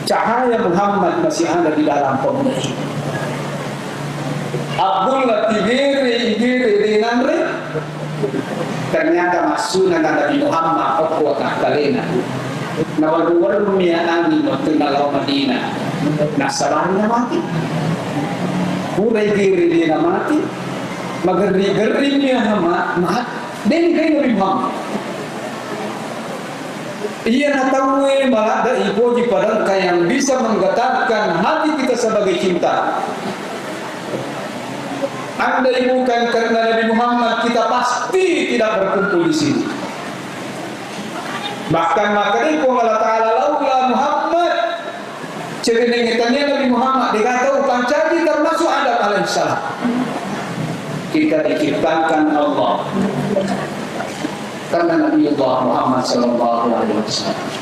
cahaya Muhammad masih ada di dalam pemuda. Abdullah tigiri dengan ternyata masuk Nabi Muhammad kuat kalena. Nawar-war dunia angin waktu dalam Madinah. Nasabahnya mati. Kurai diri dia mati. Mageri-gerinya mati. Dan kayak Nabi Muhammad. Ia nak tahu malah ada ibu di padangka yang bisa menggetarkan hati kita sebagai cinta. Andai bukan karena Nabi Muhammad, kita pasti tidak berkumpul di sini. Bahkan makanya Allah Ta'ala laula Muhammad, ceringetannya Nabi Muhammad dikata pancadi termasuk Adam alaihissalam. Kita diciptakan Allah karena Nabi Allah Muhammad sallallahu alaihi wasallam.